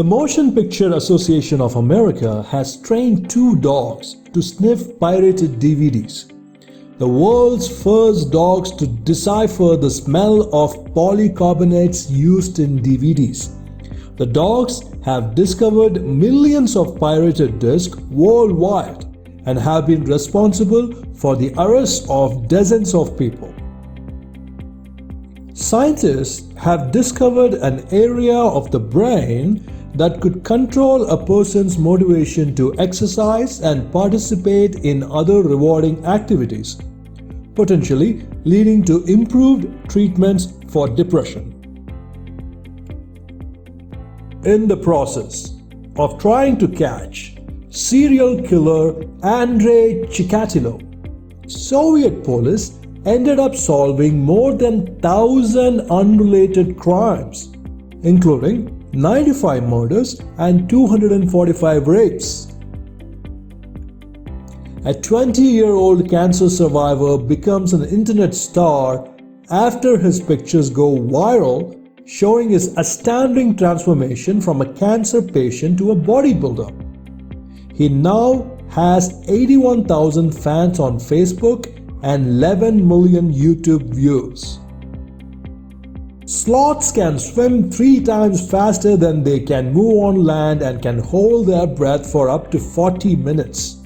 The Motion Picture Association of America has trained 2 dogs to sniff pirated DVDs. The world's first dogs to decipher the smell of polycarbonates used in DVDs. The dogs have discovered millions of pirated discs worldwide and have been responsible for the arrest of dozens of people. Scientists have discovered an area of the brain that could control a person's motivation to exercise and participate in other rewarding activities, potentially leading to improved treatments for depression. In the process of trying to catch serial killer Andrei Chikatilo, Soviet police ended up solving more than 1,000 unrelated crimes, including 95 murders and 245 rapes. A 20-year-old cancer survivor becomes an internet star after his pictures go viral, showing his astounding transformation from a cancer patient to a bodybuilder. He now has 81,000 fans on Facebook and 11 million YouTube views. Sloths can swim 3 times faster than they can move on land and can hold their breath for up to 40 minutes.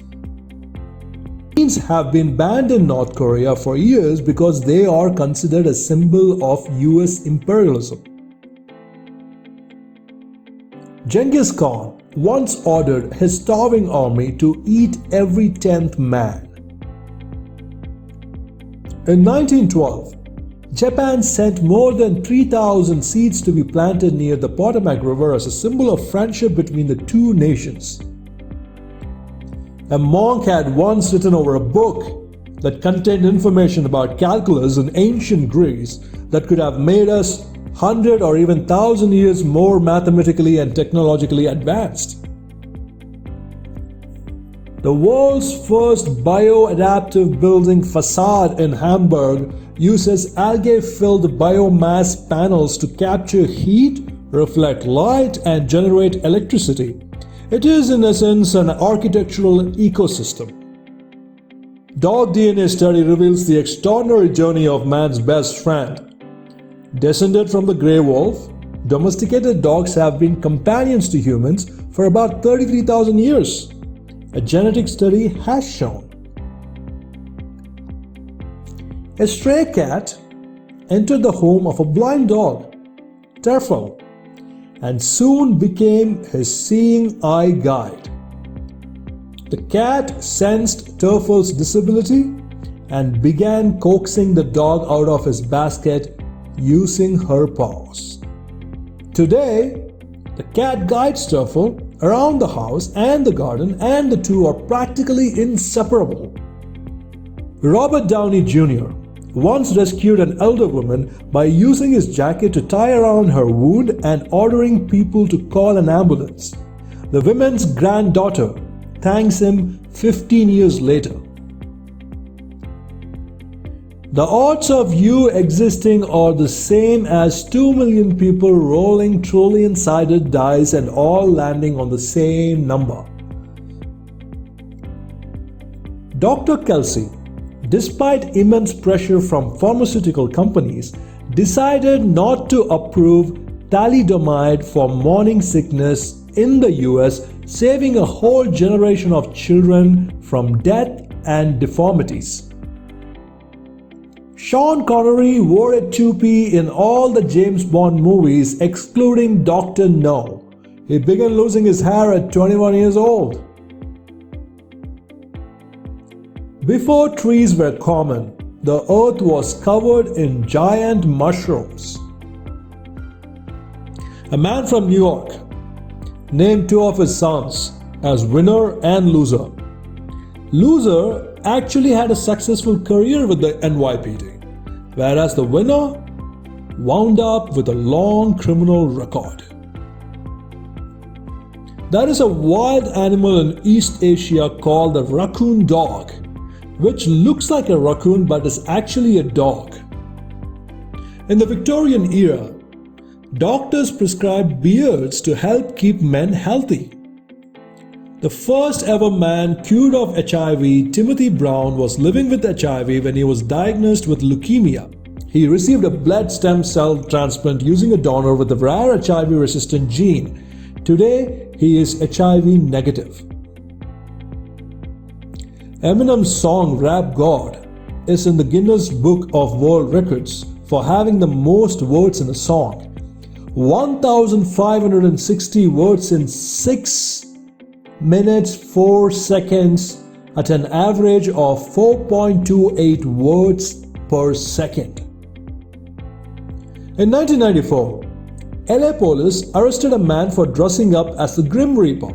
Planes have been banned in North Korea for years because they are considered a symbol of US imperialism. Genghis Khan once ordered his starving army to eat every 10th man. In 1912, Japan sent more than 3,000 seeds to be planted near the Potomac River as a symbol of friendship between the 2 nations. A monk had once written over a book that contained information about calculus in ancient Greece that could have made us 100 or even 1,000 years more mathematically and technologically advanced. The world's first bioadaptive building facade in Hamburg uses algae-filled biomass panels to capture heat, reflect light, and generate electricity. It is, in essence, an architectural ecosystem. Dog DNA study reveals the extraordinary journey of man's best friend. Descended from the grey wolf, domesticated dogs have been companions to humans for about 33,000 years. A genetic study has shown. A stray cat entered the home of a blind dog, Terfel, and soon became his seeing eye guide. The cat sensed Terfel's disability and began coaxing the dog out of his basket using her paws. Today, the cat guides Terfel around the house and the garden, and the 2 are practically inseparable. Robert Downey Jr. once rescued an elder woman by using his jacket to tie around her wound and ordering people to call an ambulance. The woman's granddaughter thanks him 15 years later. The odds of you existing are the same as 2 million people rolling trillion-sided dice and all landing on the same number. Dr. Kelsey, despite immense pressure from pharmaceutical companies, decided not to approve thalidomide for morning sickness in the US, saving a whole generation of children from death and deformities. Sean Connery wore a toupee in all the James Bond movies excluding Dr. No. He began losing his hair at 21 years old. Before trees were common, the earth was covered in giant mushrooms. A man from New York named 2 of his sons as Winner and Loser. Loser actually had a successful career with the NYPD, whereas the winner wound up with a long criminal record. There is a wild animal in East Asia called the raccoon dog, which looks like a raccoon but is actually a dog. In the Victorian era, doctors prescribed beards to help keep men healthy. The first ever man cured of HIV, Timothy Brown, was living with HIV when he was diagnosed with leukemia. He received a blood stem cell transplant using a donor with a rare HIV-resistant gene. Today, he is HIV negative. Eminem's song Rap God is in the Guinness Book of World Records for having the most words in a song. 1,560 words in 6 minutes 4 seconds at an average of 4.28 words per second. In 1994, LA police arrested a man for dressing up as the Grim Reaper,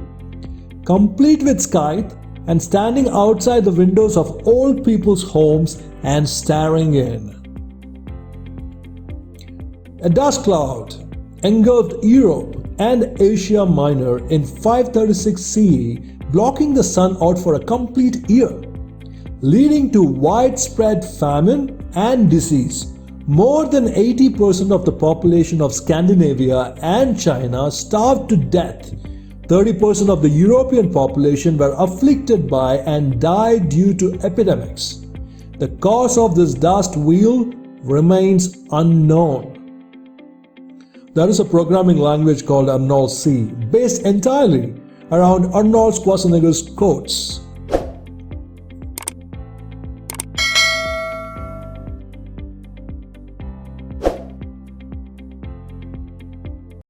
complete with scythe and standing outside the windows of old people's homes and staring in. A dust cloud engulfed Europe and Asia Minor in 536 CE, blocking the sun out for a complete year, leading to widespread famine and disease. More than 80% of the population of Scandinavia and China starved to death. 30% of the European population were afflicted by and died due to epidemics. The cause of this dust wheel remains unknown. There is a programming language called A2Z, based entirely around Arnold Schwarzenegger's quotes.